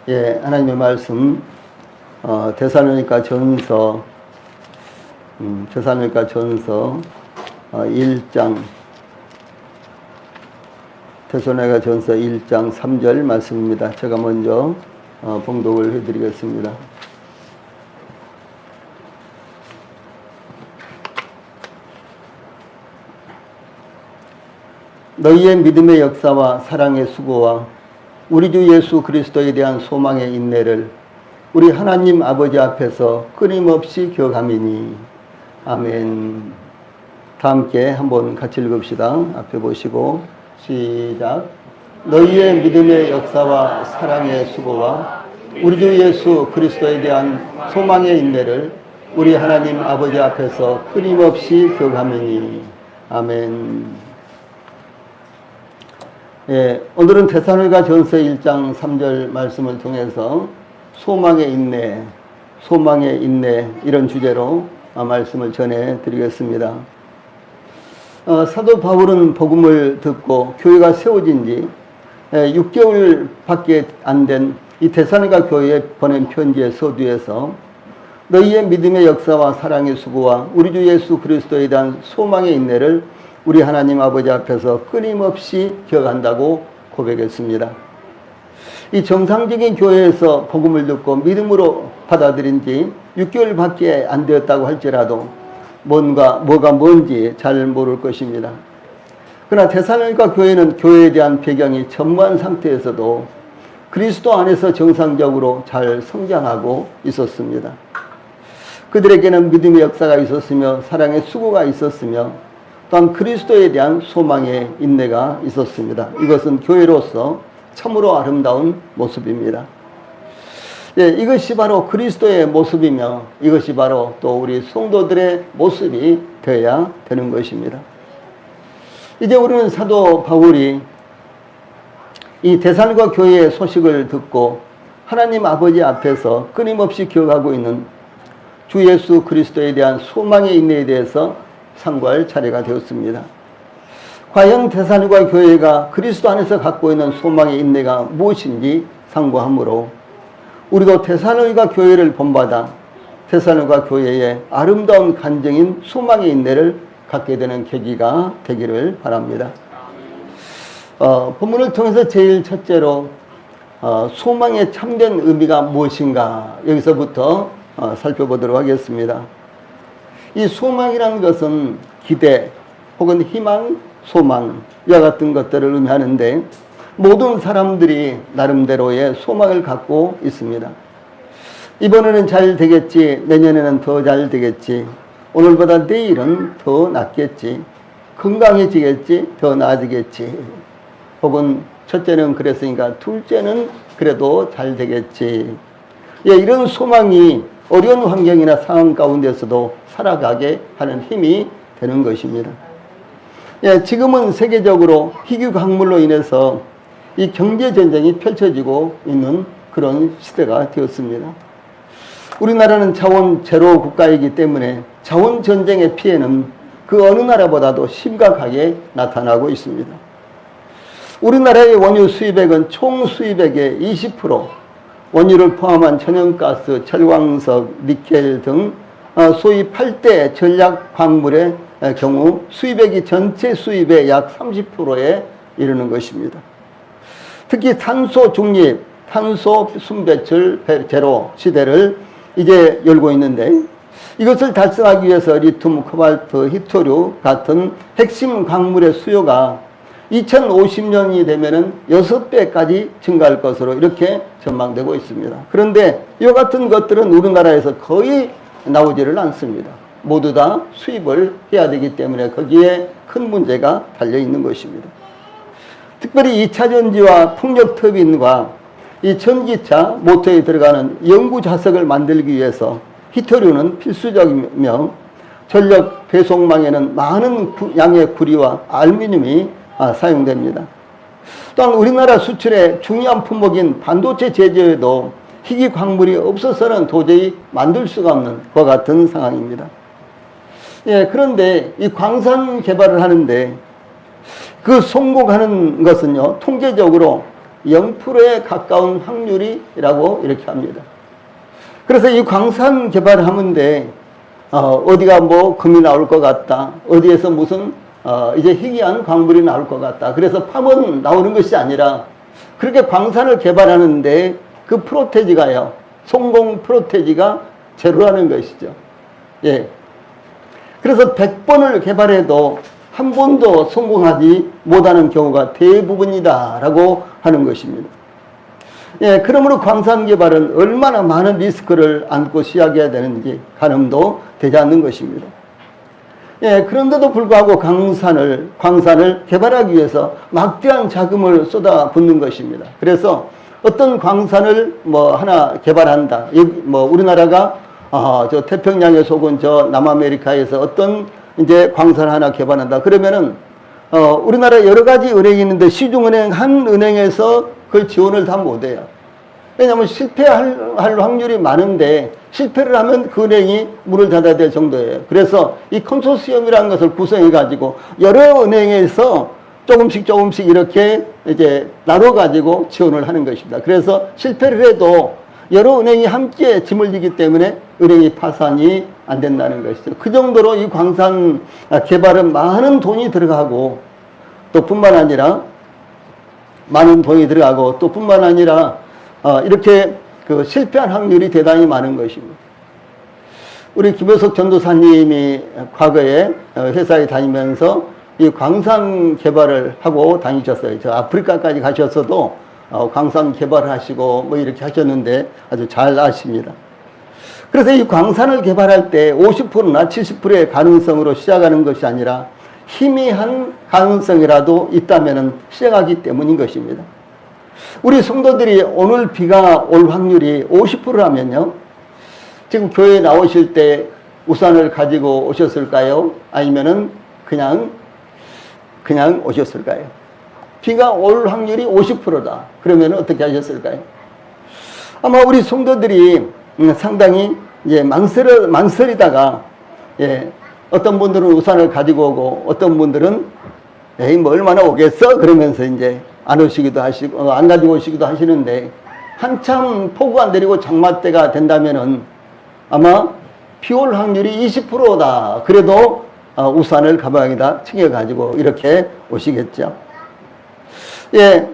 예, 하나님의 말씀, 데살로니가 전서 1장, 데살로니가 전서 1장 3절 말씀입니다. 제가 먼저 봉독을 해드리겠습니다. 너희의 믿음의 역사와 사랑의 수고와 우리 주 예수 그리스도에 대한 소망의 인내를 우리 하나님 아버지 앞에서 끊임없이 기억하미니. 아멘. 다 함께 한번 같이 읽읍시다. 앞에 보시고 시작. 너희의 믿음의 역사와 사랑의 수고와 우리 주 예수 그리스도에 대한 소망의 인내를 우리 하나님 아버지 앞에서 끊임없이 기억하미니. 아멘. 예, 오늘은 데살로니가 전서 1장 3절 말씀을 통해서 소망의 인내 이런 주제로 말씀을 전해 드리겠습니다. 사도 바울은 복음을 듣고 교회가 세워진 지 6개월밖에 안 된 이 데살로니가 교회에 보낸 편지의 서두에서 너희의 믿음의 역사와 사랑의 수고와 우리 주 예수 그리스도에 대한 소망의 인내를 우리 하나님 아버지 앞에서 끊임없이 기억한다고 고백했습니다. 이 정상적인 교회에서 복음을 듣고 믿음으로 받아들인 지 6개월밖에 안 되었다고 할지라도 뭐가 뭔지 잘 모를 것입니다. 그러나 데살로니가 교회는 교회에 대한 배경이 전무한 상태에서도 그리스도 안에서 정상적으로 잘 성장하고 있었습니다. 그들에게는 믿음의 역사가 있었으며 사랑의 수고가 있었으며 또한 그리스도에 대한 소망의 인내가 있었습니다. 이것은 교회로서 참으로 아름다운 모습입니다. 예, 이것이 바로 그리스도의 모습이며 이것이 바로 또 우리 성도들의 모습이 되어야 되는 것입니다. 이제 우리는 사도 바울이 이 데살로니가 교회의 소식을 듣고 하나님 아버지 앞에서 끊임없이 기억하고 있는 주 예수 그리스도에 대한 소망의 인내에 대해서 상고할 차례가 되었습니다. 과연 데살로니가 교회가 그리스도 안에서 갖고 있는 소망의 인내가 무엇인지 상고하므로 우리도 데살로니가 교회를 본받아 데살로니가 교회의 아름다운 간증인 소망의 인내를 갖게 되는 계기가 되기를 바랍니다. 본문을 통해서 제일 첫째로 소망의 참된 의미가 무엇인가 여기서부터 살펴보도록 하겠습니다. 이 소망이라는 것은 기대 혹은 희망, 소망 이와 같은 것들을 의미하는데 모든 사람들이 나름대로의 소망을 갖고 있습니다. 이번에는 잘 되겠지, 내년에는 더 잘 되겠지, 오늘보다 내일은 더 낫겠지, 건강해지겠지, 더 나아지겠지, 혹은 첫째는 그랬으니까 둘째는 그래도 잘 되겠지. 예, 이런 소망이 어려운 환경이나 상황 가운데서도 살아가게 하는 힘이 되는 것입니다. 예, 지금은 세계적으로 희귀 광물로 인해서 이 경제 전쟁이 펼쳐지고 있는 그런 시대가 되었습니다. 우리나라는 자원 제로 국가이기 때문에 자원 전쟁의 피해는 그 어느 나라보다도 심각하게 나타나고 있습니다. 우리나라의 원유 수입액은 총 수입액의 20%, 원유를 포함한 천연가스, 철광석, 니켈 등 소위 8대 전략 광물의 경우 수입액이 전체 수입의 약 30%에 이르는 것입니다. 특히 탄소 중립, 탄소 순배출 제로 시대를 이제 열고 있는데 이것을 달성하기 위해서 리튬, 코발트, 히토류 같은 핵심 광물의 수요가 2050년이 되면은 6배까지 증가할 것으로 이렇게 전망되고 있습니다. 그런데 이와 같은 것들은 우리나라에서 거의 나오지를 않습니다. 모두 다 수입을 해야 되기 때문에 거기에 큰 문제가 달려 있는 것입니다. 특별히 2차 전지와 풍력 터빈과 이 전기차 모터에 들어가는 연구 자석을 만들기 위해서 히토류는 필수적이며 전력 배송망에는 많은 양의 구리와 알루미늄이 사용됩니다. 또한 우리나라 수출의 중요한 품목인 반도체 제조에도 희귀 광물이 없어서는 도저히 만들 수가 없는 것 같은 상황입니다. 예, 그런데 이 광산 개발을 하는데 그 성공하는 것은요, 통계적으로 0%에 가까운 확률이라고 이렇게 합니다. 그래서 이 광산 개발을 하는데 어디가 뭐 금이 나올 것 같다, 어디에서 무슨 이제 희귀한 광물이 나올 것 같다, 그래서 파면 나오는 것이 아니라 그렇게 광산을 개발하는데 그 프로테지가요, 성공 프로테지가 제로라는 것이죠. 예. 그래서 100번을 개발해도 한 번도 성공하지 못하는 경우가 대부분이다라고 하는 것입니다. 예, 그러므로 광산 개발은 얼마나 많은 리스크를 안고 시작해야 되는지 가늠도 되지 않는 것입니다. 예, 그런데도 불구하고 광산을 개발하기 위해서 막대한 자금을 쏟아붓는 것입니다. 그래서 어떤 광산을 뭐 하나 개발한다. 뭐 우리나라가 저 태평양에서 혹은 저 남아메리카에서 어떤 이제 광산 하나 개발한다. 그러면은 우리나라 여러 가지 은행이 있는데 시중은행 한 은행에서 그걸 지원을 다 못해요. 왜냐하면 실패할 확률이 많은데 실패를 하면 그 은행이 문을 닫아야 될 정도예요. 그래서 이 컨소시엄이라는 것을 구성해 가지고 여러 은행에서 조금씩 이렇게 이제 나눠 가지고 지원을 하는 것입니다. 그래서 실패를 해도 여러 은행이 함께 짐을 지기 때문에 은행이 파산이 안 된다는 것이죠. 그 정도로 이 광산 개발은 많은 돈이 들어가고 또 뿐만 아니라 이렇게 그 실패한 확률이 대단히 많은 것입니다. 우리 김효석 전도사님이 과거에 회사에 다니면서 이 광산 개발을 하고 다니셨어요. 저 아프리카까지 가셨어도 광산 개발을 하시고 뭐 이렇게 하셨는데 아주 잘 아십니다. 그래서 이 광산을 개발할 때 50%나 70%의 가능성으로 시작하는 것이 아니라 희미한 가능성이라도 있다면 시작하기 때문인 것입니다. 우리 성도들이 오늘 비가 올 확률이 50%라면요. 지금 교회에 나오실 때 우산을 가지고 오셨을까요? 아니면은 그냥 오셨을까요? 비가 올 확률이 50%다. 그러면 어떻게 하셨을까요? 아마 우리 성도들이 상당히 이제 망설이다가 예, 어떤 분들은 우산을 가지고 오고 어떤 분들은 에이 뭐 얼마나 오겠어? 그러면서 이제 안 오시기도 하시고 안 가지고 오시기도 하시는데 한참 폭우 안 내리고 장마 때가 된다면은 아마 비 올 확률이 20%다. 그래도 우산을 가방에다 챙겨 가지고 이렇게 오시겠죠. 예.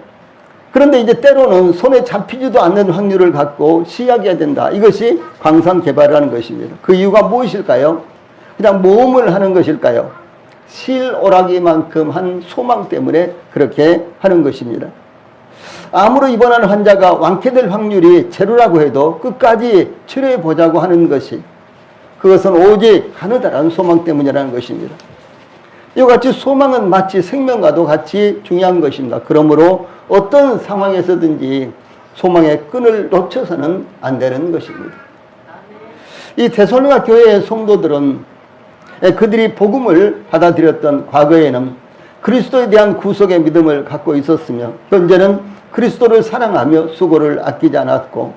그런데 이제 때로는 손에 잡히지도 않는 확률을 갖고 시작해야 된다. 이것이 광산 개발이라는 것입니다. 그 이유가 무엇일까요? 그냥 모험을 하는 것일까요? 실오라기만큼 한 소망 때문에 그렇게 하는 것입니다. 암으로 입원하는 환자가 완쾌될 확률이 제로라고 해도 끝까지 치료해 보자고 하는 것이 그것은 오직 가느다란 소망 때문이라는 것입니다. 이와 같이 소망은 마치 생명과도 같이 중요한 것입니다. 그러므로 어떤 상황에서든지 소망의 끈을 놓쳐서는 안 되는 것입니다. 이 데살로니가 교회의 성도들은 그들이 복음을 받아들였던 과거에는 그리스도에 대한 구속의 믿음을 갖고 있었으며 현재는 그리스도를 사랑하며 수고를 아끼지 않았고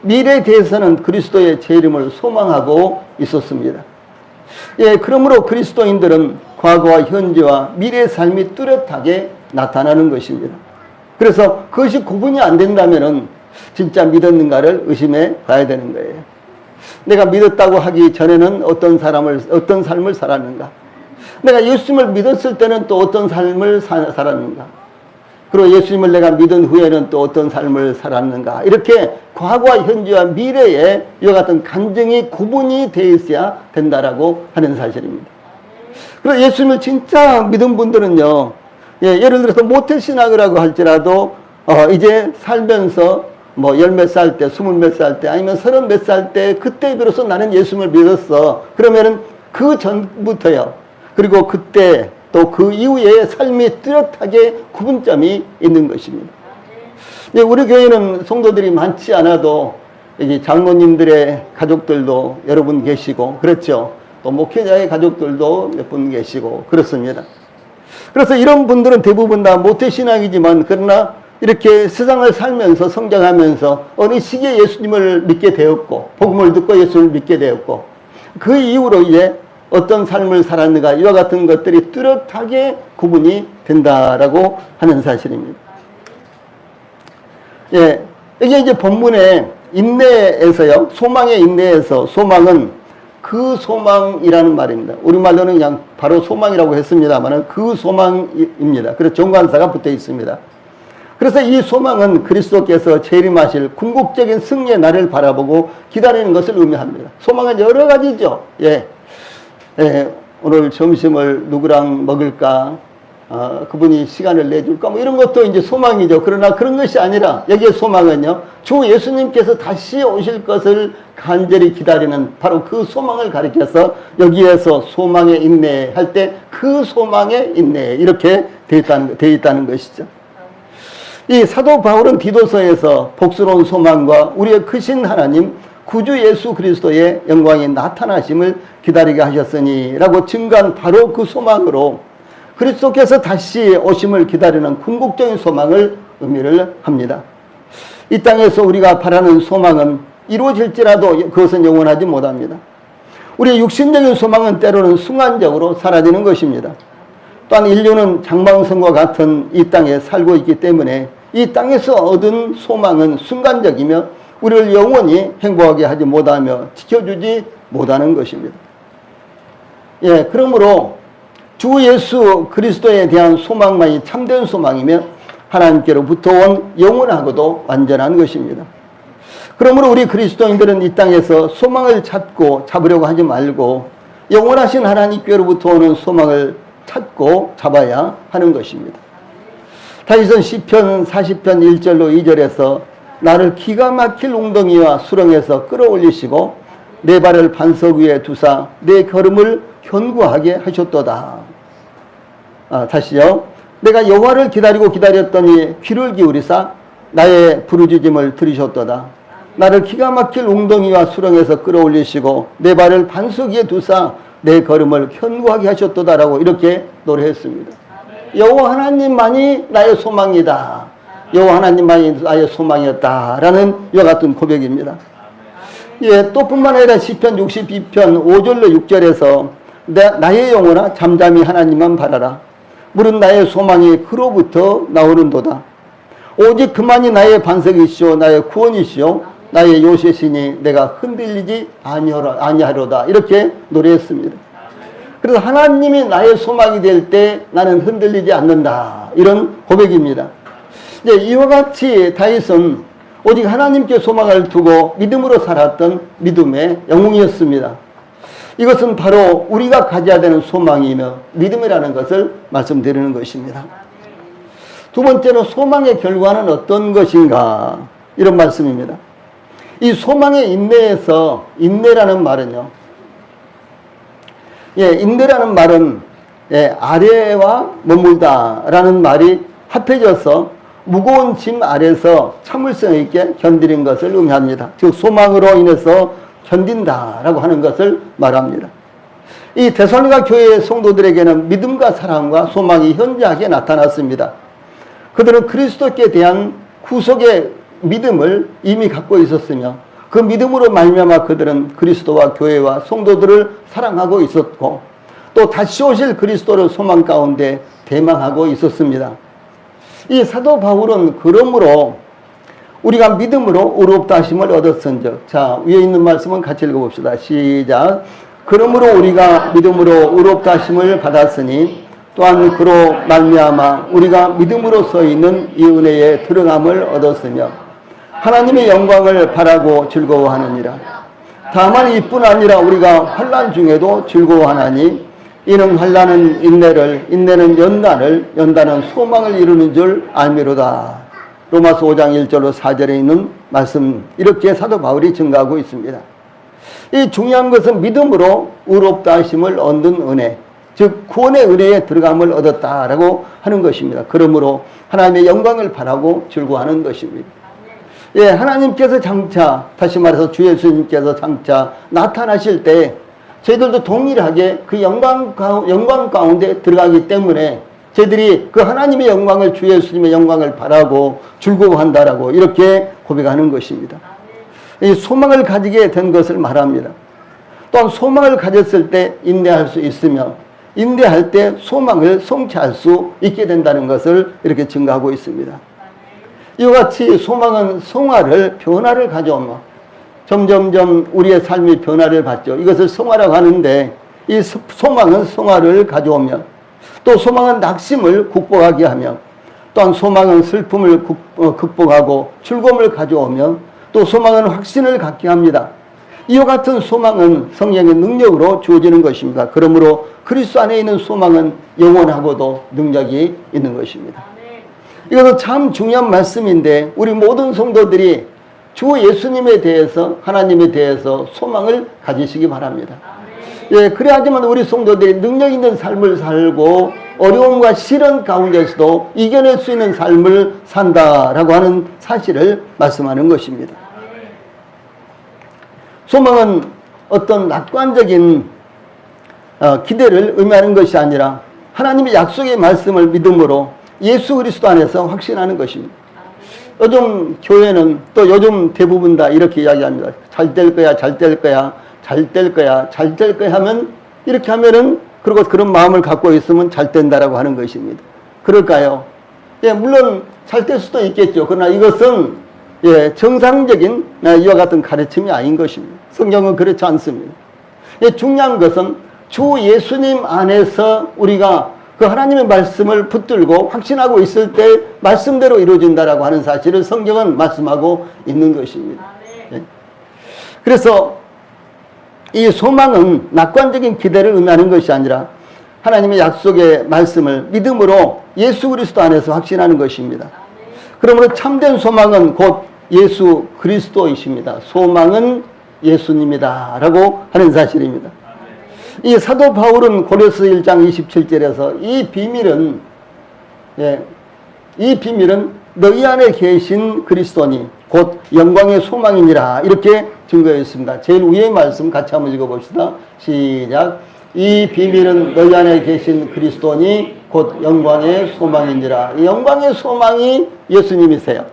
미래에 대해서는 그리스도의 재림을 소망하고 있었습니다. 예, 그러므로 그리스도인들은 과거와 현재와 미래의 삶이 뚜렷하게 나타나는 것입니다. 그래서 그것이 구분이 안 된다면은 진짜 믿었는가를 의심해 봐야 되는 거예요. 내가 믿었다고 하기 전에는 어떤 삶을 살았는가? 내가 예수님을 믿었을 때는 또 어떤 삶을 살았는가? 그리고 예수님을 내가 믿은 후에는 또 어떤 삶을 살았는가? 이렇게 과거와 현재와 미래에 이와 같은 간증이 구분이 되어 있어야 된다라고 하는 사실입니다. 그리고 예수님을 진짜 믿은 분들은요, 예를 들어서 모태신앙이라고 할지라도 이제 살면서 뭐 열 몇 살 때, 스물 몇 살 때, 아니면 서른 몇 살 때 그때 비로소 나는 예수님을 믿었어. 그러면은 그 전부터요. 그리고 그때 또 그 이후에 삶이 뚜렷하게 구분점이 있는 것입니다. 우리 교회는 성도들이 많지 않아도 여기 장로님들의 가족들도 여러분 계시고 그렇죠. 또 목회자의 가족들도 몇 분 계시고 그렇습니다. 그래서 이런 분들은 대부분 다 모태신앙이지만 그러나 이렇게 세상을 살면서 성장하면서 어느 시기에 예수님을 믿게 되었고 복음을 듣고 예수님을 믿게 되었고 그 이후로 이제 어떤 삶을 살았는가 이와 같은 것들이 뚜렷하게 구분이 된다라고 하는 사실입니다. 예, 이게 이제 본문에 인내에서요, 소망의 인내에서 소망은 그 소망이라는 말입니다. 우리말로는 그냥 바로 소망이라고 했습니다만 그 소망입니다. 그래서 정관사가 붙어 있습니다. 그래서 이 소망은 그리스도께서 재림하실 궁극적인 승리의 날을 바라보고 기다리는 것을 의미합니다. 소망은 여러 가지죠. 예. 예. 오늘 점심을 누구랑 먹을까? 그분이 시간을 내줄까? 뭐 이런 것도 이제 소망이죠. 그러나 그런 것이 아니라 여기에 소망은요, 주 예수님께서 다시 오실 것을 간절히 기다리는 바로 그 소망을 가리켜서 여기에서 소망에 인내할 때 그 소망에 인내 이렇게 되어 있다는 것이죠. 이 사도 바울은 디도서에서 복스러운 소망과 우리의 크신 하나님 구주 예수 그리스도의 영광이 나타나심을 기다리게 하셨으니 라고 증거한 바로 그 소망으로 그리스도께서 다시 오심을 기다리는 궁극적인 소망을 의미를 합니다. 이 땅에서 우리가 바라는 소망은 이루어질지라도 그것은 영원하지 못합니다. 우리의 육신적인 소망은 때로는 순간적으로 사라지는 것입니다. 또한 인류는 장망성과 같은 이 땅에 살고 있기 때문에 이 땅에서 얻은 소망은 순간적이며 우리를 영원히 행복하게 하지 못하며 지켜주지 못하는 것입니다. 예, 그러므로 주 예수 그리스도에 대한 소망만이 참된 소망이며 하나님께로부터 온 영원하고도 완전한 것입니다. 그러므로 우리 그리스도인들은 이 땅에서 소망을 찾고 잡으려고 하지 말고 영원하신 하나님께로부터 오는 소망을 찾고 잡아야 하는 것입니다. 다윗은 시편 40편 1절로 2절에서 나를 기가 막힐 웅덩이와 수렁에서 끌어올리시고 내 발을 반석 위에 두사 내 걸음을 견고하게 하셨도다. 다시요. 내가 여호와를 기다리고 기다렸더니 귀를 기울이사 나의 부르짖음을 들으셨도다. 나를 기가 막힐 웅덩이와 수렁에서 끌어올리시고 내 발을 반석 위에 두사 내 걸음을 견고하게 하셨도다라고 이렇게 노래했습니다. 여호와 하나님만이 나의 소망이다. 여호와 하나님만이 나의 소망이었다라는 이와 같은 고백입니다. 예, 또 뿐만 아니라 시편 62편 5절로 6절에서 나의 영혼아 잠잠히 하나님만 바라라. 물은 나의 소망이 그로부터 나오는도다. 오직 그만이 나의 반석이시오 나의 구원이시오 나의 요새시니 내가 흔들리지 아니하로다. 이렇게 노래했습니다. 그래서 하나님이 나의 소망이 될 때 나는 흔들리지 않는다. 이런 고백입니다. 이제 이와 같이 다윗은 오직 하나님께 소망을 두고 믿음으로 살았던 믿음의 영웅이었습니다. 이것은 바로 우리가 가져야 되는 소망이며 믿음이라는 것을 말씀드리는 것입니다. 두 번째로 소망의 결과는 어떤 것인가? 이런 말씀입니다. 이 소망의 인내에서 인내라는 말은요. 예, 인내라는 말은 아래와 머물다라는 말이 합해져서 무거운 짐 아래서 참을성 있게 견디는 것을 의미합니다. 즉 소망으로 인해서 견딘다라고 하는 것을 말합니다. 이 데살로니가 교회의 성도들에게는 믿음과 사랑과 소망이 현저하게 나타났습니다. 그들은 그리스도께 대한 구속의 믿음을 이미 갖고 있었으며 그 믿음으로 말미암아 그들은 그리스도와 교회와 성도들을 사랑하고 있었고 또 다시 오실 그리스도를 소망 가운데 대망하고 있었습니다. 이 사도 바울은 그러므로 우리가 믿음으로 의롭다 하심을 얻었은즉, 자 위에 있는 말씀은 같이 읽어봅시다. 시작. 그러므로 우리가 믿음으로 의롭다 하심을 받았으니 또한 그로 말미암아 우리가 믿음으로 서 있는 이 은혜에 들어감을 얻었으며 하나님의 영광을 바라고 즐거워하느니라. 다만 이뿐 아니라 우리가 환난 중에도 즐거워하나니 이는 환난은 인내를, 인내는 연단을, 연단은 소망을 이루는 줄 알미로다. 로마서 5장 1절로 4절에 있는 말씀, 이렇게 사도 바울이 증가하고 있습니다. 이 중요한 것은 믿음으로 의롭다 하심을 얻는 은혜, 즉 구원의 은혜에 들어감을 얻었다라고 하는 것입니다. 그러므로 하나님의 영광을 바라고 즐거워하는 것입니다. 예, 하나님께서 장차, 다시 말해서 주 예수님께서 장차 나타나실 때 저희들도 동일하게 그 영광 가운데 들어가기 때문에 저희들이 그 하나님의 영광을, 주 예수님의 영광을 바라고 즐거워한다라고 이렇게 고백하는 것입니다. 이 소망을 가지게 된 것을 말합니다. 또한 소망을 가졌을 때 인내할 수 있으며 인내할 때 소망을 성취할 수 있게 된다는 것을 이렇게 증가하고 있습니다. 이와 같이 소망은 변화를 가져오며 점점점 우리의 삶이 변화를 받죠. 이것을 성화라고 하는데, 이 소망은 성화를 가져오며, 또 소망은 낙심을 극복하게 하며, 또한 소망은 슬픔을 극복하고 즐거움을 가져오며, 또 소망은 확신을 갖게 합니다. 이와 같은 소망은 성령의 능력으로 주어지는 것입니다. 그러므로 그리스도 안에 있는 소망은 영원하고도 능력이 있는 것입니다. 이것은 참 중요한 말씀인데, 우리 모든 성도들이 주 예수님에 대해서, 하나님에 대해서 소망을 가지시기 바랍니다. 예, 그래야지만 우리 성도들이 능력 있는 삶을 살고 어려움과 시련 가운데서도 이겨낼 수 있는 삶을 산다라고 하는 사실을 말씀하는 것입니다. 소망은 어떤 낙관적인 기대를 의미하는 것이 아니라 하나님의 약속의 말씀을 믿음으로 예수 그리스도 안에서 확신하는 것입니다. 요즘 교회는 또 요즘 대부분 다 이렇게 이야기합니다. 잘 될 거야, 잘 될 거야, 잘 될 거야, 잘 될 거야 하면, 이렇게 하면은, 그리고 그런 마음을 갖고 있으면 잘 된다라고 하는 것입니다. 그럴까요? 예, 물론 잘 될 수도 있겠죠. 그러나 이것은 예, 정상적인 이와 같은 가르침이 아닌 것입니다. 성경은 그렇지 않습니다. 예, 중요한 것은 주 예수님 안에서 우리가 그 하나님의 말씀을 붙들고 확신하고 있을 때 말씀대로 이루어진다라고 하는 사실을 성경은 말씀하고 있는 것입니다. 예. 그래서 이 소망은 낙관적인 기대를 의미하는 것이 아니라 하나님의 약속의 말씀을 믿음으로 예수 그리스도 안에서 확신하는 것입니다. 그러므로 참된 소망은 곧 예수 그리스도이십니다. 소망은 예수님이다 라고 하는 사실입니다. 이 사도 바울은 고린도서 1장 27절에서 이 비밀은 너희 안에 계신 그리스도니 곧 영광의 소망이니라 이렇게 증거했습니다. 제일 위의 말씀 같이 한번 읽어봅시다. 시작. 이 비밀은 너희 안에 계신 그리스도니 곧 영광의 소망이니라. 이 영광의 소망이 예수님이세요.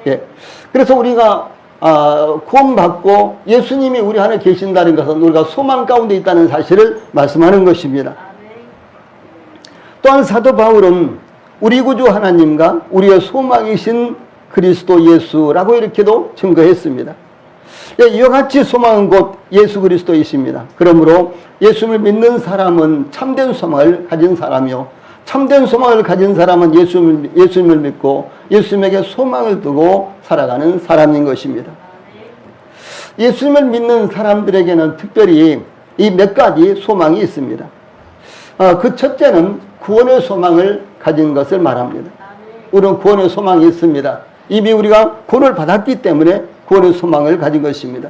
예. 그래서 우리가 구원받고 예수님이 우리 안에 계신다는 것은 우리가 소망 가운데 있다는 사실을 말씀하는 것입니다. 또한 사도 바울은 우리 구주 하나님과 우리의 소망이신 그리스도 예수라고 이렇게도 증거했습니다. 이와 같이 소망은 곧 예수 그리스도이십니다. 그러므로 예수를 믿는 사람은 참된 소망을 가진 사람이요, 참된 소망을 가진 사람은 예수님을 믿고 예수님에게 소망을 두고 살아가는 사람인 것입니다. 예수님을 믿는 사람들에게는 특별히 이 몇 가지 소망이 있습니다. 그 첫째는 구원의 소망을 가진 것을 말합니다. 우리는 구원의 소망이 있습니다. 이미 우리가 구원을 받았기 때문에 구원의 소망을 가진 것입니다.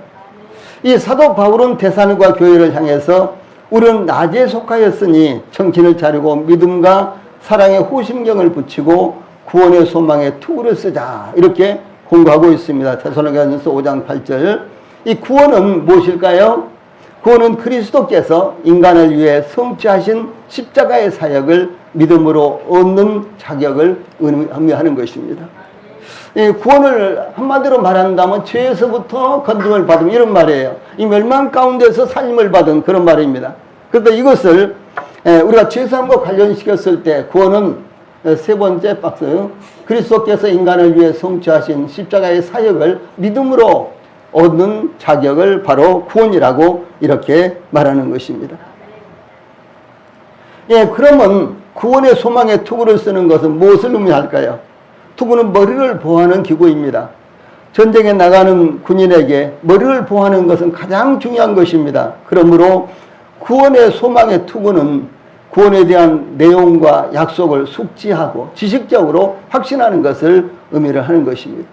이 사도 바울은 데살로니가 교회를 향해서 우리는 낮에 속하였으니 정신을 차리고 믿음과 사랑의 호심경을 붙이고 구원의 소망에 투구를 쓰자 이렇게 공부하고 있습니다. 데살로니가전서 5장 8절. 이 구원은 무엇일까요? 구원은 그리스도께서 인간을 위해 성취하신 십자가의 사역을 믿음으로 얻는 자격을 의미하는 것입니다. 이 구원을 한마디로 말한다면 죄에서부터 건짐을 받으면 이런 말이에요. 이 멸망 가운데서 살림을 받은 그런 말입니다. 그런데 이것을 우리가 죄사함과 관련시켰을 때 구원은 세 번째 박스, 그리스도께서 인간을 위해 성취하신 십자가의 사역을 믿음으로 얻는 자격을 바로 구원이라고 이렇게 말하는 것입니다. 예, 그러면 구원의 소망에 투구를 쓰는 것은 무엇을 의미할까요? 투구는 머리를 보호하는 기구입니다. 전쟁에 나가는 군인에게 머리를 보호하는 것은 가장 중요한 것입니다. 그러므로 구원의 소망의 투구는 구원에 대한 내용과 약속을 숙지하고 지식적으로 확신하는 것을 의미를 하는 것입니다.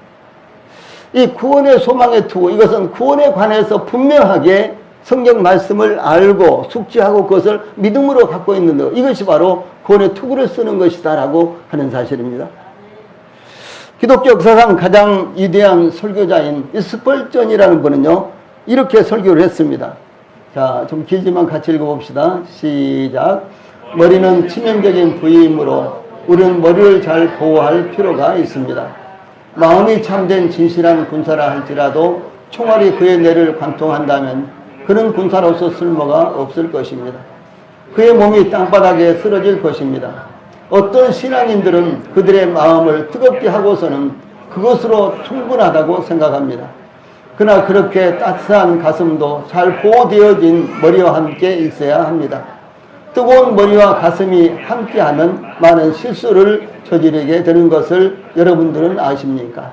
이 구원의 소망의 투구, 이것은 구원에 관해서 분명하게 성경 말씀을 알고 숙지하고 그것을 믿음으로 갖고 있는 것, 이것이 바로 구원의 투구를 쓰는 것이다라고 하는 사실입니다. 기독교 역사상 가장 위대한 설교자인 스펄전이라는 분은요, 이렇게 설교를 했습니다. 자, 좀 길지만 같이 읽어봅시다. 시작. 머리는 치명적인 부위이므로 우리는 머리를 잘 보호할 필요가 있습니다. 마음이 참된 진실한 군사라 할지라도 총알이 그의 뇌를 관통한다면 그는 군사로서 쓸모가 없을 것입니다. 그의 몸이 땅바닥에 쓰러질 것입니다. 어떤 신앙인들은 그들의 마음을 뜨겁게 하고서는 그것으로 충분하다고 생각합니다. 그러나 그렇게 따뜻한 가슴도 잘 보호되어진 머리와 함께 있어야 합니다. 뜨거운 머리와 가슴이 함께하면 많은 실수를 저지르게 되는 것을 여러분들은 아십니까?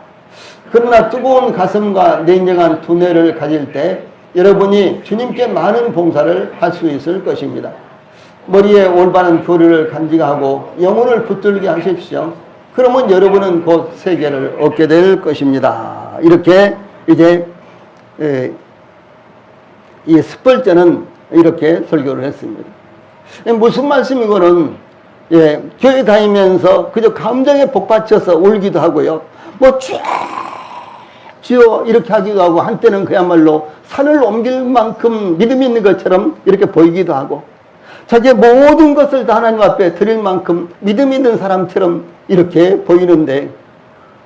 그러나 뜨거운 가슴과 냉정한 두뇌를 가질 때 여러분이 주님께 많은 봉사를 할 수 있을 것입니다. 머리에 올바른 교리를 간직하고 영혼을 붙들게 하십시오. 그러면 여러분은 곧 세계를 얻게 될 것입니다. 이렇게 이제 이 스펄전은 이렇게 설교를 했습니다. 무슨 말씀이고는 교회 다니면서 그저 감정에 복받쳐서 울기도 하고요. 뭐 주여 이렇게 하기도 하고 한때는 그야말로 산을 옮길 만큼 믿음이 있는 것처럼 이렇게 보이기도 하고 자기의 모든 것을 다 하나님 앞에 드릴 만큼 믿음 있는 사람처럼 이렇게 보이는데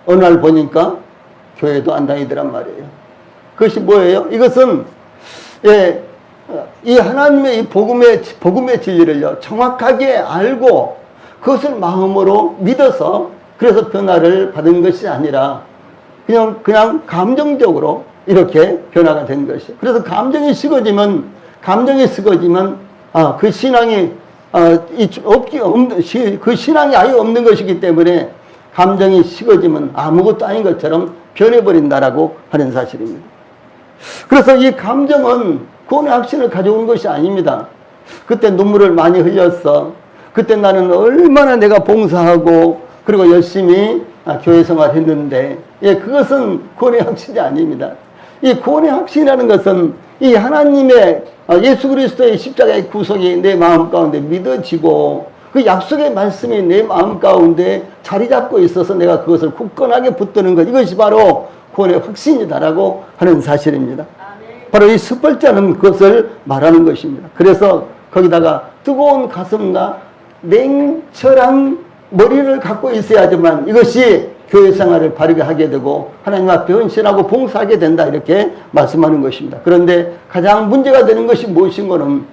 어느 날 보니까 교회도 안 다니더란 말이에요. 그것이 뭐예요? 이것은 이 하나님의 이 복음의 진리를요 정확하게 알고 그것을 마음으로 믿어서 그래서 변화를 받은 것이 아니라 그냥 감정적으로 이렇게 변화가 된 것이에요. 그래서 감정이 식어지면 그 신앙이 그 신앙이 아예 없는 것이기 때문에 감정이 식어지면 아무것도 아닌 것처럼 변해버린다라고 하는 사실입니다. 그래서 이 감정은 구원의 확신을 가져오는 것이 아닙니다. 그때 눈물을 많이 흘렸어. 그때 나는 얼마나 내가 봉사하고 그리고 열심히 교회 생활 했는데 그것은 구원의 확신이 아닙니다. 이 구원의 확신이라는 것은 이 하나님의 예수 그리스도의 십자가의 구속이 내 마음 가운데 믿어지고 그 약속의 말씀이 내 마음 가운데 자리 잡고 있어서 내가 그것을 굳건하게 붙드는 것, 이것이 바로 구원의 확신이다라고 하는 사실입니다. 바로 이 스펄전은 그것을 말하는 것입니다. 그래서 거기다가 뜨거운 가슴과 냉철한 머리를 갖고 있어야지만 이것이 교회 생활을 바르게 하게 되고 하나님 앞에 헌신하고 봉사하게 된다, 이렇게 말씀하는 것입니다. 그런데 가장 문제가 되는 것이 무엇인가는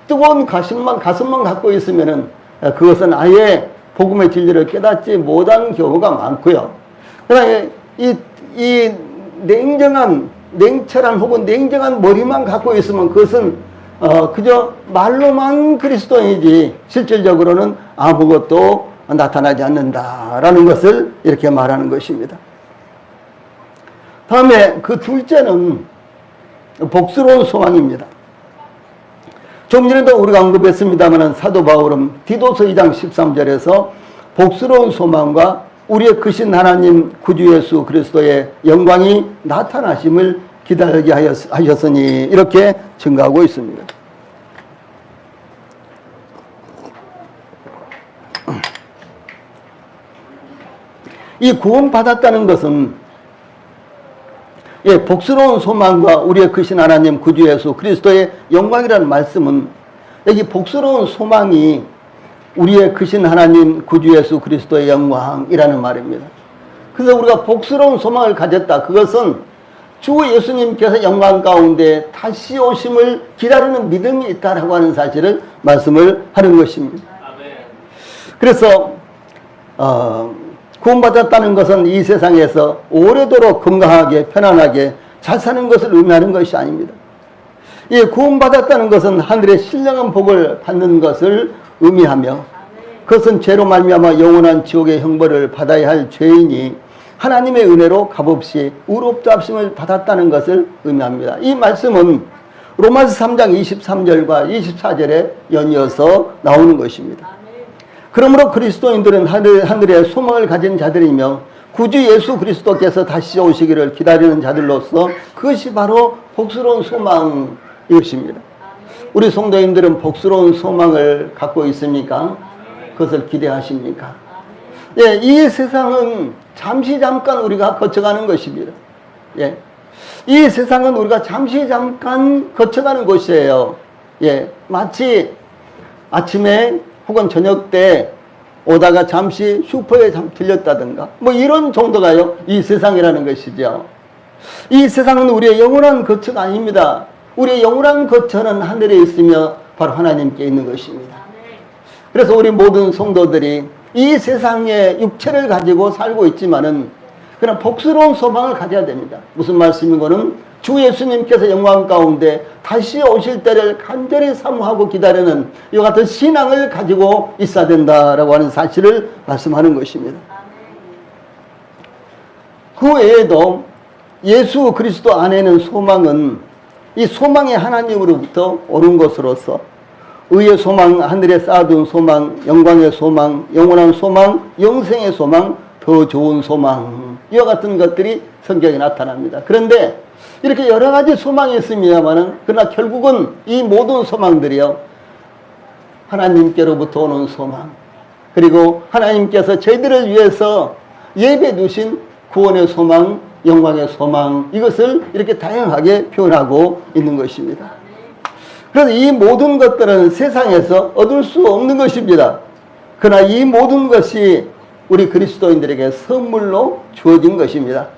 뜨거운 가슴만 갖고 있으면은 그것은 아예 복음의 진리를 깨닫지 못한 경우가 많고요. 그러나 이 냉철한 혹은 냉정한 머리만 갖고 있으면 그것은 그저 말로만 그리스도인이지 실질적으로는 아무것도 나타나지 않는다라는 것을 이렇게 말하는 것입니다. 다음에 그 둘째는 복스러운 소망입니다. 좀 전에도 우리가 언급했습니다만 사도 바울은 디도서 2장 13절에서 복스러운 소망과 우리의 크신 하나님 구주 예수 그리스도의 영광이 나타나심을 기다리게 하셨으니 이렇게 증가하고 있습니다. 이 구원받았다는 것은 복스러운 소망과 우리의 크신 하나님 구주 예수 그리스도의 영광이라는 말씀은 여기 복스러운 소망이 우리의 크신 하나님 구주 예수 그리스도의 영광이라는 말입니다. 그래서 우리가 복스러운 소망을 가졌다. 그것은 주 예수님께서 영광 가운데 다시 오심을 기다리는 믿음이 있다라고 하는 사실을 말씀을 하는 것입니다. 그래서 구원받았다는 것은 이 세상에서 오래도록 건강하게 편안하게 잘 사는 것을 의미하는 것이 아닙니다. 이 구원받았다는 것은 하늘의 신령한 복을 받는 것을 의미하며 그것은 죄로 말미암아 영원한 지옥의 형벌을 받아야 할 죄인이 하나님의 은혜로 값없이 의롭다 하심을 받았다는 것을 의미합니다. 이 말씀은 로마서 3장 23절과 24절에 연이어서 나오는 것입니다. 그러므로 그리스도인들은 하늘의 소망을 가진 자들이며 구주 예수 그리스도께서 다시 오시기를 기다리는 자들로서 그것이 바로 복스러운 소망 이것입니다. 우리 성도님들은 복스러운 소망을 갖고 있습니까? 그것을 기대하십니까? 이 세상은 잠깐 우리가 거쳐가는 것입니다. 이 세상은 우리가 잠깐 거쳐가는 곳이에요. 마치 아침에 혹은 저녁 때 오다가 잠시 슈퍼에 들렸다든가 뭐 이런 정도가요 이 세상이라는 것이죠. 이 세상은 우리의 영원한 거처가 아닙니다. 우리의 영원한 거처는 하늘에 있으며 바로 하나님께 있는 것입니다. 그래서 우리 모든 성도들이 이 세상에 육체를 가지고 살고 있지만은 그러나 복스러운 소망을 가져야 됩니다. 무슨 말씀이고는 주 예수님께서 영광 가운데 다시 오실 때를 간절히 사모하고 기다리는 이와 같은 신앙을 가지고 있어야 된다라고 하는 사실을 말씀하는 것입니다. 그 외에도 예수 그리스도 안에는 소망은 이 소망이 하나님으로부터 오는 것으로서 의의 소망, 하늘에 쌓아둔 소망, 영광의 소망, 영원한 소망, 영생의 소망, 더 좋은 소망, 이와 같은 것들이 성경에 나타납니다. 그런데 이렇게 여러 가지 소망이 있습니다만은 그러나 결국은 이 모든 소망들이요 하나님께로부터 오는 소망, 그리고 하나님께서 저희들을 위해서 예배 주신 구원의 소망, 영광의 소망, 이것을 이렇게 다양하게 표현하고 있는 것입니다. 그래서 이 모든 것들은 세상에서 얻을 수 없는 것입니다. 그러나 이 모든 것이 우리 그리스도인들에게 선물로 주어진 것입니다.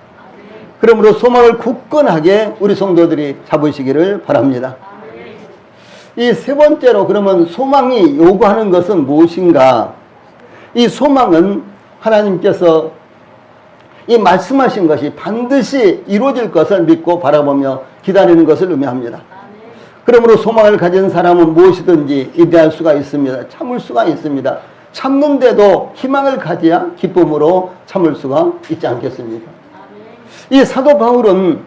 그러므로 소망을 굳건하게 우리 성도들이 잡으시기를 바랍니다. 이 세 번째로 그러면 소망이 요구하는 것은 무엇인가? 이 소망은 하나님께서 이 말씀하신 것이 반드시 이루어질 것을 믿고 바라보며 기다리는 것을 의미합니다. 그러므로 소망을 가진 사람은 무엇이든지 이대할 수가 있습니다. 참을 수가 있습니다. 참는데도 희망을 가져야 기쁨으로 참을 수가 있지 않겠습니까? 이 사도 바울은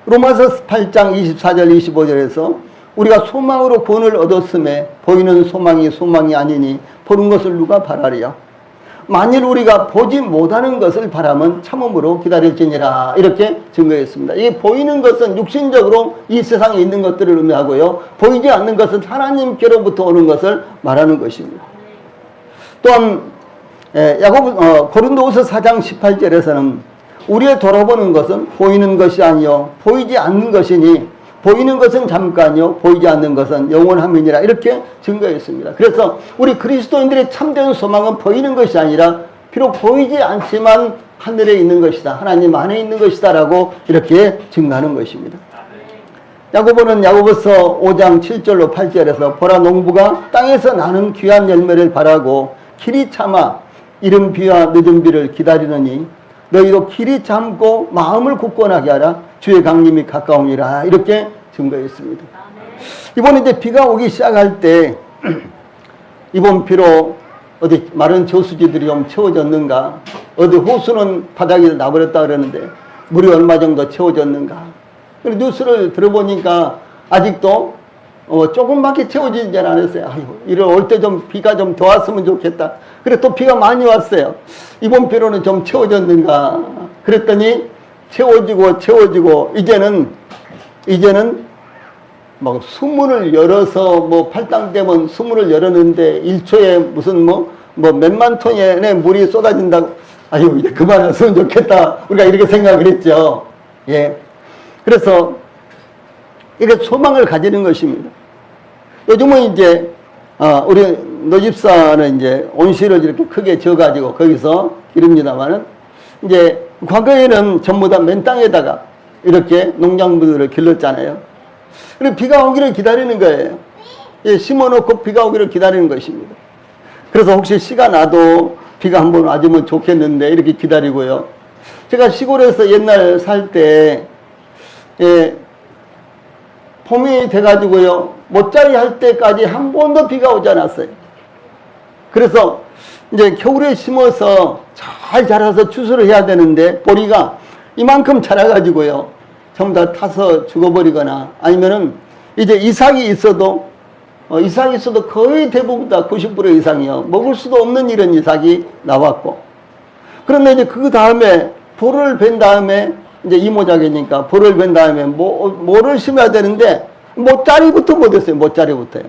로마서 8장 24절 25절에서 우리가 소망으로 구원을 얻었음에 보이는 소망이 소망이 아니니 보는 것을 누가 바라리요? 만일 우리가 보지 못하는 것을 바라면 참음으로 기다릴지니라, 이렇게 증거했습니다. 이 보이는 것은 육신적으로 이 세상에 있는 것들을 의미하고요, 보이지 않는 것은 하나님께로부터 오는 것을 말하는 것입니다. 또한 고린도후서 4장 18절에서는 우리의 돌아보는 것은 보이는 것이 아니요 보이지 않는 것이니 보이는 것은 잠깐이요 보이지 않는 것은 영원함이니라, 이렇게 증거했습니다. 그래서 우리 그리스도인들의 참된 소망은 보이는 것이 아니라 비록 보이지 않지만 하늘에 있는 것이다, 하나님 안에 있는 것이다 라고 이렇게 증거하는 것입니다. 야고보는 야고보서 5장 7절로 8절에서 보라, 농부가 땅에서 나는 귀한 열매를 바라고 길이 참아 이른 비와 늦은 비를 기다리느니 너희도 길이 참고 마음을 굳건하게 하라, 주의 강림이 가까우니라, 이렇게 증거했습니다. 이번에 이제 비가 오기 시작할 때 이번 비로 어디 마른 저수지들이 좀 채워졌는가, 어디 호수는 바닥에 나버렸다 그러는데 물이 얼마 정도 채워졌는가, 뉴스를 들어보니까 아직도 조금밖에 채워지지 않았어요. 아이고, 이럴 올 때 좀 비가 좀 더 왔으면 좋겠다. 그래 또 비가 많이 왔어요. 이번 비로는 좀 채워졌는가 그랬더니 채워지고 이제는 막 수문을 열어서 뭐 팔당 되면 수문을 열었는데 1초에 무슨 뭐 몇만 톤의 물이 쏟아진다고. 아유, 이제 그만했으면 좋겠다, 우리가 이렇게 생각을 했죠. 예. 그래서 이게 소망을 가지는 것입니다. 요즘은 이제 우리 노집사는 이제 온실을 이렇게 크게 져가지고 거기서 기릅니다만은, 이제 과거에는 전부 다 맨 땅에다가 이렇게 농작물들을 길렀잖아요. 그리고 비가 오기를 기다리는 거예요. 예, 심어놓고 비가 오기를 기다리는 것입니다. 그래서 혹시 씨가 나도 비가 한번 와주면 좋겠는데 이렇게 기다리고요. 제가 시골에서 옛날 살 때 예, 봄이 돼가지고요, 모짜리 할 때까지 한 번도 비가 오지 않았어요. 그래서 이제 겨울에 심어서 잘 자라서 추수를 해야 되는데 보리가 이만큼 자라가지고요, 전부 다 타서 죽어버리거나 아니면은 이제 이삭이 있어도 거의 대부분 다 90% 이상이요, 먹을 수도 없는 이런 이삭이 나왔고, 그런데 이제 그 다음에 볼을 벤 다음에 이제 이모작이니까 볼을 벤 다음에 뭐를 심어야 되는데 모짜리부터 못했어요. 모짜리부터요.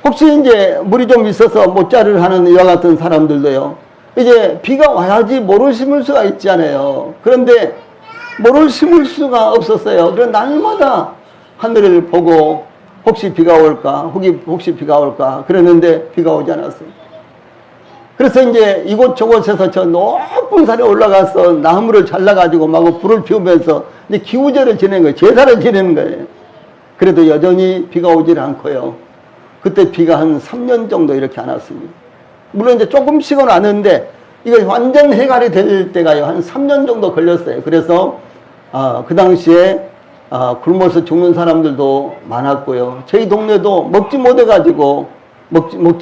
혹시 이제 물이 좀 있어서 모짜리를 하는 이와 같은 사람들도요, 이제 비가 와야지 모를 심을 수가 있잖아요. 그런데 모를 심을 수가 없었어요. 그래서 날마다 하늘을 보고 혹시 비가 올까, 혹시 비가 올까 그랬는데 비가 오지 않았어요. 그래서 이제 이곳저곳에서 저 높은 산에 올라가서 나무를 잘라가지고 막 불을 피우면서 이제 기우제를 지내는 거예요. 제사를 지내는 거예요. 그래도 여전히 비가 오질 않고요. 그때 비가 한 3년 정도 이렇게 안 왔습니다. 물론 이제 조금씩은 왔는데 이거 완전 해결이 될 때가요, 한 3년 정도 걸렸어요. 그래서, 그 당시에, 굶어서 죽는 사람들도 많았고요. 저희 동네도 먹지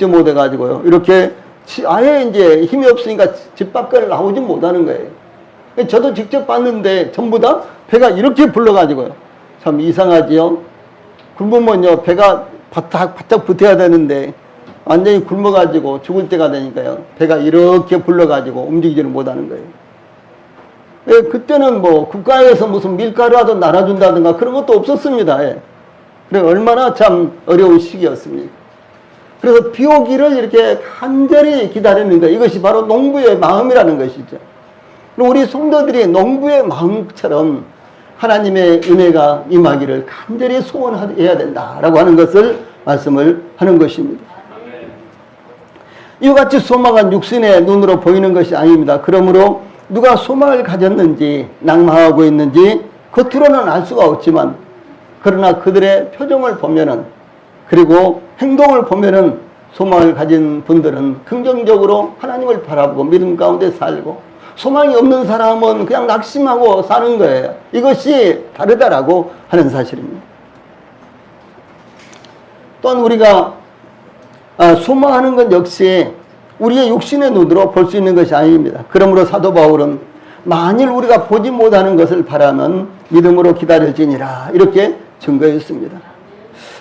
못해가지고요. 이렇게 아예 이제 힘이 없으니까 집 밖을 나오지 못하는 거예요. 저도 직접 봤는데 전부 다 배가 이렇게 불러가지고요. 참 이상하지요? 굶으면요, 배가 바짝 붙어야 되는데 완전히 굶어가지고 죽을 때가 되니까요. 배가 이렇게 불러가지고 움직이지를 못하는 거예요. 예, 그때는 뭐 국가에서 무슨 밀가루라도 나눠준다든가 그런 것도 없었습니다. 예. 그래 얼마나 참 어려운 시기였습니까? 그래서 비 오기를 이렇게 간절히 기다리는 것, 이것이 바로 농부의 마음이라는 것이죠. 우리 성도들이 농부의 마음처럼 하나님의 은혜가 임하기를 간절히 소원해야 된다라고 하는 것을 말씀을 하는 것입니다. 이와 같이 소망은 육신의 눈으로 보이는 것이 아닙니다. 그러므로 누가 소망을 가졌는지 낭망하고 있는지 겉으로는 알 수가 없지만, 그러나 그들의 표정을 보면은, 그리고 행동을 보면은 소망을 가진 분들은 긍정적으로 하나님을 바라보고 믿음 가운데 살고, 소망이 없는 사람은 그냥 낙심하고 사는 거예요. 이것이 다르다라고 하는 사실입니다. 또한 우리가 소망하는 것 역시 우리의 육신의 눈으로 볼 수 있는 것이 아닙니다. 그러므로 사도 바울은 만일 우리가 보지 못하는 것을 바라면 믿음으로 기다릴지니라 이렇게 증거했습니다.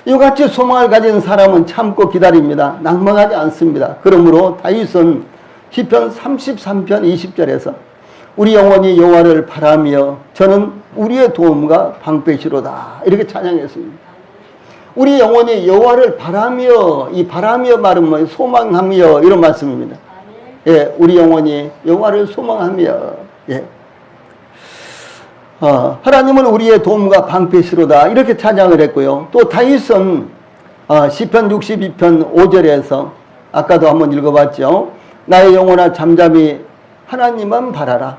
이와 같이 소망을 가진 사람은 참고 기다립니다. 낭망하지 않습니다. 그러므로 다윗은 시편 33편 20절에서 우리 영혼이 여호와를 바라며 저는 우리의 도움과 방패시로다 이렇게 찬양했습니다. 우리 영혼이 여호와를 바라며, 이 바라며 말은 뭐 소망하며 이런 말씀입니다. 예, 우리 영혼이 여호와를 소망하며, 예. 하나님은 우리의 도움과 방패시로다 이렇게 찬양을 했고요. 또 다윗은 시편 62편 5절에서 아까도 한번 읽어봤죠. 나의 영혼아 잠잠히 하나님만 바라라.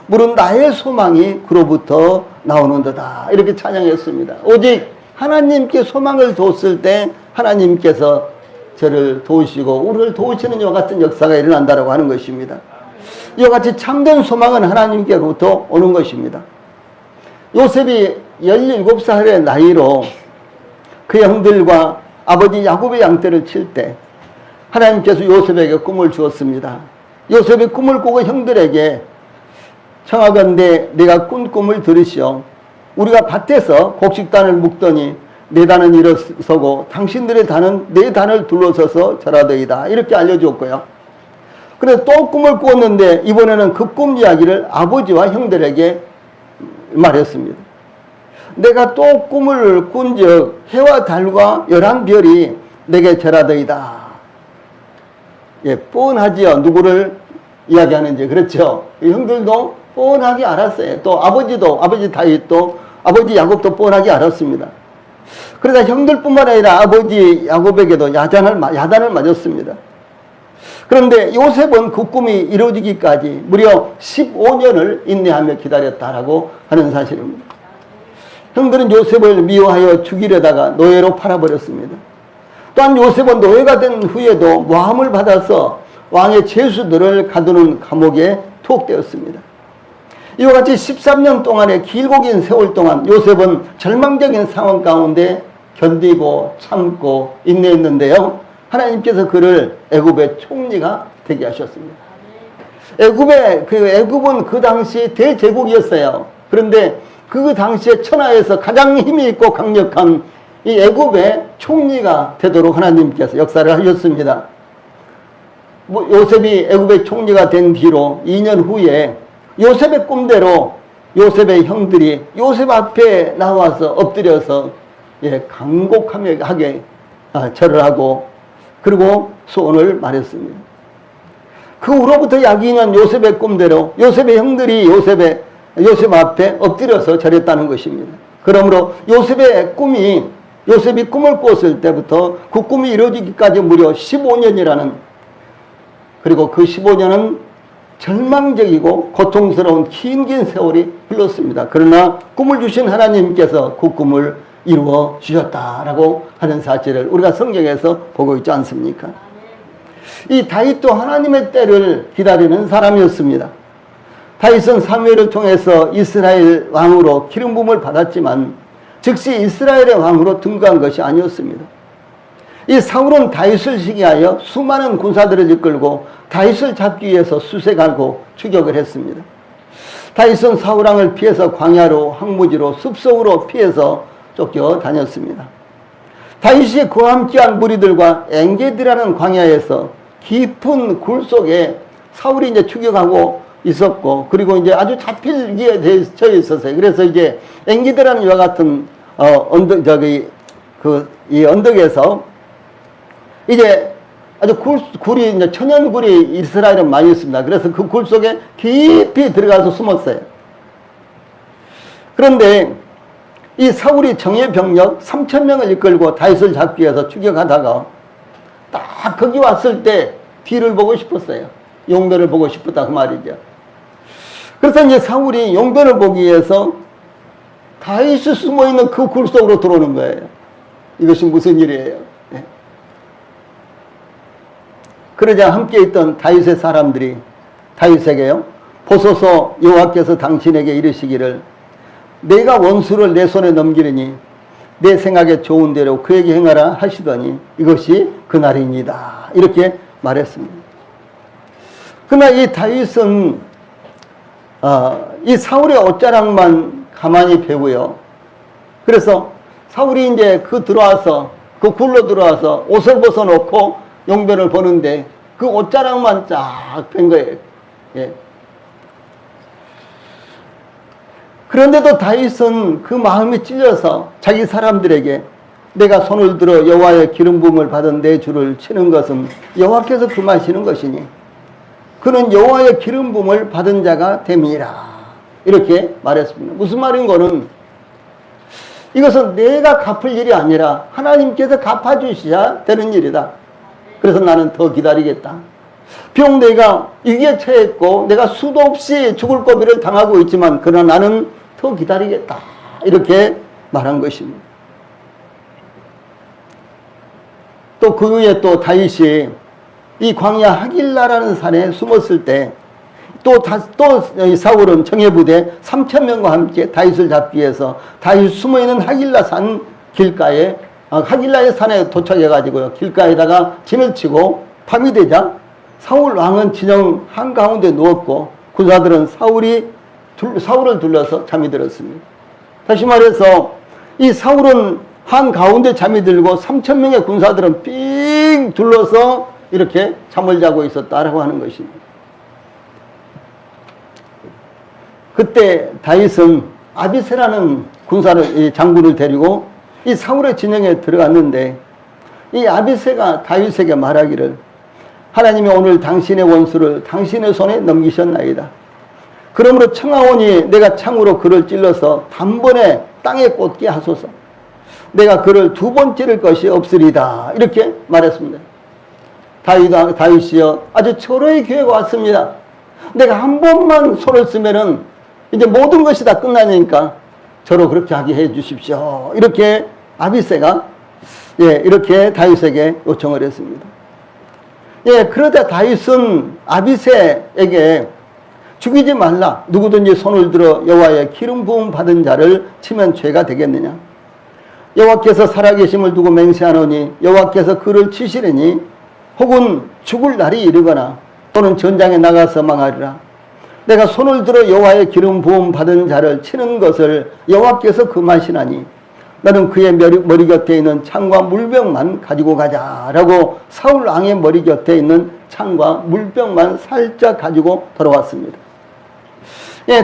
물은 나의 소망이 그로부터 나오는도다 이렇게 찬양했습니다. 오직 하나님께 소망을 뒀을 때 하나님께서 저를 도우시고 우리를 도우시는 이와 같은 역사가 일어난다고 하는 것입니다. 이와 같이 참된 소망은 하나님께로부터 오는 것입니다. 요셉이 17살의 나이로 그 형들과 아버지 야곱의 양떼를 칠 때 하나님께서 요셉에게 꿈을 주었습니다. 요셉이 꿈을 꾸고 형들에게 청하건대 내가 꾼 꿈을 들으시오. 우리가 밭에서 곡식단을 묶더니 내 단은 일어서고 당신들의 단은 내 단을 둘러서서 절하더이다 이렇게 알려주었고요. 그래서 또 꿈을 꾸었는데 이번에는 그 꿈 이야기를 아버지와 형들에게 말했습니다. 내가 또 꿈을 꾼즉 해와 달과 11별이 내게 절하더이다. 예, 뻔하지요. 누구를 이야기하는지. 그렇죠. 형들도 뻔하게 알았어요. 또 아버지 다윗도 아버지 야곱도 뻔하게 알았습니다. 그러다 형들뿐만 아니라 아버지 야곱에게도 야단을 맞았습니다. 그런데 요셉은 그 꿈이 이루어지기까지 무려 15년을 인내하며 기다렸다라고 하는 사실입니다. 형들은 요셉을 미워하여 죽이려다가 노예로 팔아버렸습니다. 또한 요셉은 노예가 된 후에도 모함을 받아서 왕의 죄수들을 가두는 감옥에 투옥되었습니다. 이와 같이 13년 동안의 길고 긴 세월 동안 요셉은 절망적인 상황 가운데 견디고 참고 인내했는데요. 하나님께서 그를 애굽의 총리가 되게 하셨습니다. 애굽은 그 당시 대제국이었어요. 그런데 그 당시에 천하에서 가장 힘이 있고 강력한 이 애굽의 총리가 되도록 하나님께서 역사를 하셨습니다. 요셉이 애굽의 총리가 된 뒤로 2년 후에 요셉의 꿈대로 요셉의 형들이 요셉 앞에 나와서 엎드려서 간곡하게 절을 하고 그리고 소원을 말했습니다. 그 후로부터 약 2년 요셉의 꿈대로 요셉의 형들이 요셉 앞에 엎드려서 절했다는 것입니다. 그러므로 요셉이 꿈을 꿨을 때부터 그 꿈이 이루어지기까지 무려 15년이라는, 그리고 그 15년은 절망적이고 고통스러운 긴 세월이 흘렀습니다. 그러나 꿈을 주신 하나님께서 그 꿈을 이루어 주셨다라고 하는 사실을 우리가 성경에서 보고 있지 않습니까? 이 다윗도 하나님의 때를 기다리는 사람이었습니다. 다윗은 사무엘을 통해서 이스라엘 왕으로 기름 부음을 받았지만 즉시 이스라엘의 왕으로 등극한 것이 아니었습니다. 이 사울은 다윗을 시기하여 수많은 군사들을 이끌고 다윗을 잡기 위해서 수색하고 추격을 했습니다. 다윗은 사울왕을 피해서 광야로 황무지로 숲속으로 피해서 쫓겨 다녔습니다. 다윗이 그와 함께한 무리들과 엔게디라는 광야에서 깊은 굴 속에 사울이 이제 추격하고 있었고, 그리고 이제 아주 잡힐 위에 져 있었어요. 그래서 이제 엔게디라는 이와 같은 이 언덕에서 이제 아주 굴이 이제 천연굴이 이스라엘은 많이 있습니다. 그래서 그 굴 속에 깊이 들어가서 숨었어요. 그런데 이 사울이 정예 병력 3,000명을 이끌고 다윗을 잡기 위해서 추격하다가 딱 거기 왔을 때 뒤를 보고 싶었어요. 용변을 보고 싶었다 그 말이죠. 그래서 이제 사울이 용변을 보기 위해서 다윗이 숨어있는 그 굴 속으로 들어오는 거예요. 이것이 무슨 일이에요? 네. 그러자 함께 있던 다윗의 사람들이 다윗에게요, 보소서 여호와께서 당신에게 이르시기를 내가 원수를 내 손에 넘기려니 내 생각에 좋은 대로 그에게 행하라 하시더니 이것이 그날입니다. 이렇게 말했습니다. 그러나 이 다윗은 이 사울의 옷자락만 가만히 베고요. 그래서 사울이 이제 그 굴로 들어와서 옷을 벗어놓고 용변을 보는데 그 옷자락만 쫙 뺀 거예요. 예. 그런데도 다윗은 그 마음이 찔려서 자기 사람들에게 내가 손을 들어 여호와의 기름 부음을 받은 내 주를 치는 것은 여호와께서 금하시는 것이니 그는 여호와의 기름 부음을 받은 자가 됨이라. 이렇게 말했습니다. 무슨 말인 거는 이것은 내가 갚을 일이 아니라 하나님께서 갚아주셔야 되는 일이다. 그래서 나는 더 기다리겠다. 비록 내가 위기에 처했고 내가 수도 없이 죽을 고비를 당하고 있지만 그러나 나는 더 기다리겠다. 이렇게 말한 것입니다. 또 그 후에 또 다윗이 이 광야 하길라라는 산에 숨었을 때 또 사울은 정예부대 3,000명과 함께 다윗을 잡기 위해서 다윗 숨어있는 하길라 산 길가에 하길라의 산에 도착해가지고요, 길가에다가 진을 치고 밤이 되자 사울 왕은 진영 한가운데 누웠고 군사들은 사울을 둘러서 잠이 들었습니다. 다시 말해서 이 사울은 한가운데 잠이 들고 3,000명의 군사들은 삥 둘러서 이렇게 잠을 자고 있었다라고 하는 것입니다. 그때 다윗은 아비새라는 장군을 데리고 이 사울의 진영에 들어갔는데 이 아비새가 다윗에게 말하기를 하나님이 오늘 당신의 원수를 당신의 손에 넘기셨나이다. 그러므로 청하오니 내가 창으로 그를 찔러서 단번에 땅에 꽂게 하소서. 내가 그를 두 번 찌를 것이 없으리다. 이렇게 말했습니다. 다윗이여 아주 철저히 기회가 왔습니다. 내가 한 번만 손을 쓰면은 이제 모든 것이 다 끝나니까 저로 그렇게 하게 해 주십시오. 이렇게 아비새가 이렇게 다윗에게 요청을 했습니다. 그러자 다윗은 아비새에게 죽이지 말라. 누구든지 손을 들어 여호와의 기름 부음 받은 자를 치면 죄가 되겠느냐. 여호와께서 살아계심을 두고 맹세하노니 여호와께서 그를 치시리니 혹은 죽을 날이 이르거나 또는 전장에 나가서 망하리라. 내가 손을 들어 여호와의 기름 부음 받은 자를 치는 것을 여호와께서 금하시나니 나는 그의 머리 곁에 있는 창과 물병만 가지고 가자라고 사울 왕의 머리 곁에 있는 창과 물병만 살짝 가지고 돌아왔습니다.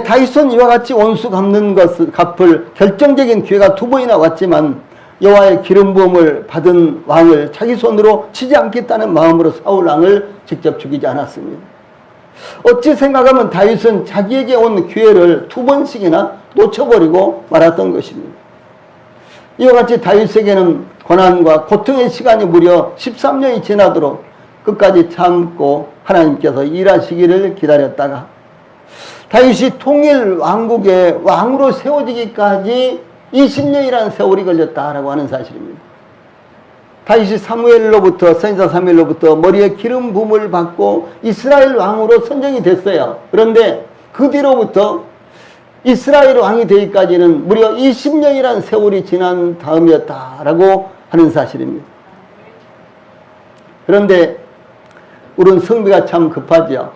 다윗은 이와 같이 원수 갚을 결정적인 기회가 두 번이나 왔지만 여호와의 기름 부음을 받은 왕을 자기 손으로 치지 않겠다는 마음으로 사울 왕을 직접 죽이지 않았습니다. 어찌 생각하면 다윗은 자기에게 온 기회를 두 번씩이나 놓쳐버리고 말았던 것입니다. 이와 같이 다윗에게는 고난과 고통의 시간이 무려 13년이 지나도록 끝까지 참고 하나님께서 일하시기를 기다렸다가 다윗이 통일 왕국의 왕으로 세워지기까지 20년이라는 세월이 걸렸다라고 하는 사실입니다. 다윗이 사무엘로부터, 선지자 사무엘로부터 머리에 기름 부음을 받고 이스라엘 왕으로 선정이 됐어요. 그런데 그 뒤로부터 이스라엘 왕이 되기까지는 무려 20년이라는 세월이 지난 다음이었다라고 하는 사실입니다. 그런데 우리는 성비가 참 급하죠.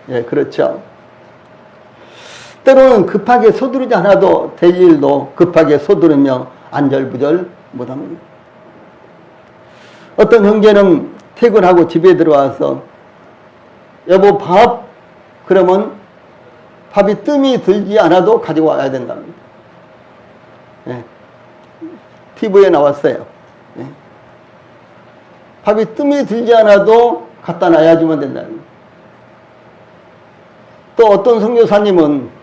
예, 그렇죠. 때로는 급하게 서두르지 않아도 될 일도 급하게 서두르며 안절부절 못합니다. 어떤 형제는 퇴근하고 집에 들어와서 여보 밥, 그러면 밥이 뜸이 들지 않아도 가지고 와야 된답니다. 예. TV에 나왔어요. 예. 밥이 뜸이 들지 않아도 갖다 놔야지만 된답니다. 또 어떤 선교사님은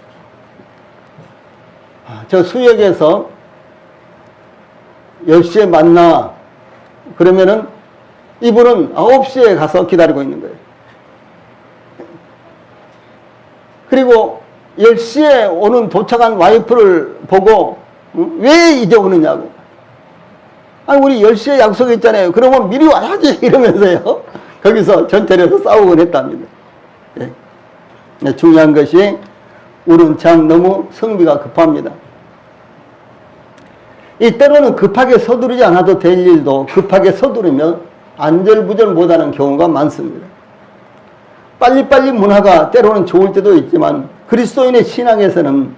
저 수역에서 10시에 만나 그러면은 이분은 9시에 가서 기다리고 있는 거예요. 그리고 10시에 오는 도착한 와이프를 보고 왜 이제 오느냐고. 아니 우리 10시에 약속했잖아요. 그러면 미리 와야지 이러면서요. 거기서 전철에서 싸우곤 했답니다. 예. 중요한 것이 우리는 참 너무 성비가 급합니다. 때로는 급하게 서두르지 않아도 될 일도 급하게 서두르면 안절부절 못하는 경우가 많습니다. 빨리빨리 문화가 때로는 좋을 때도 있지만 그리스도인의 신앙에서는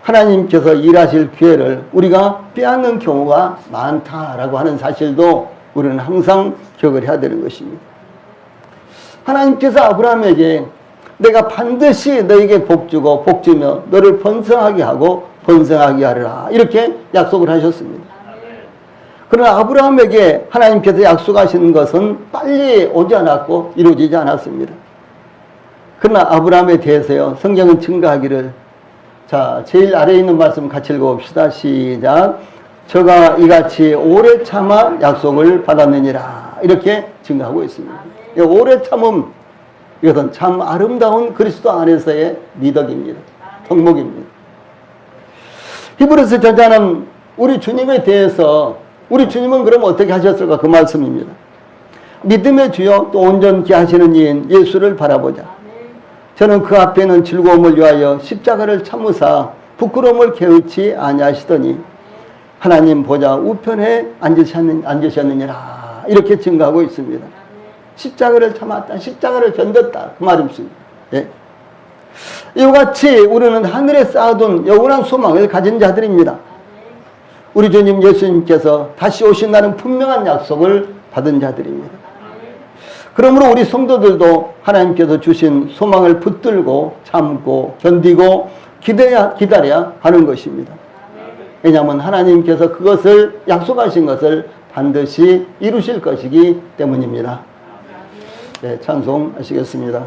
하나님께서 일하실 기회를 우리가 빼앗는 경우가 많다라고 하는 사실도 우리는 항상 기억을 해야 되는 것입니다. 하나님께서 아브라함에게 내가 반드시 너에게 복주고 복주며 너를 번성하게 하고 번성하게 하리라 이렇게 약속을 하셨습니다. 그러나 아브라함에게 하나님께서 약속하신 것은 빨리 오지 않았고 이루어지지 않았습니다. 그러나 아브라함에 대해서요 성경은 증거하기를, 자 제일 아래에 있는 말씀 같이 읽어봅시다. 시작. 저가 이같이 오래 참아 약속을 받았느니라 이렇게 증거하고 있습니다. 오래 참음, 이것은 참 아름다운 그리스도 안에서의 미덕입니다. 덕목입니다. 히브리서 저자는 우리 주님에 대해서, 우리 주님은 그럼 어떻게 하셨을까 그 말씀입니다. 믿음의 주요 또 온전케 하시는 이인 예수를 바라보자. 저는 그 앞에는 즐거움을 위하여 십자가를 참으사 부끄러움을 개의치 아니하시더니 하나님 보좌 우편에 앉으셨느니라 이렇게 증거하고 있습니다. 십자가를 참았다, 십자가를 견뎠다 그 말입니다. 예. 이와 같이 우리는 하늘에 쌓아둔 영원한 소망을 가진 자들입니다. 우리 주님 예수님께서 다시 오신다는 분명한 약속을 받은 자들입니다. 그러므로 우리 성도들도 하나님께서 주신 소망을 붙들고 참고 견디고 기다려야 하는 것입니다. 왜냐하면 하나님께서 그것을 약속하신 것을 반드시 이루실 것이기 때문입니다. 네, 찬송하시겠습니다.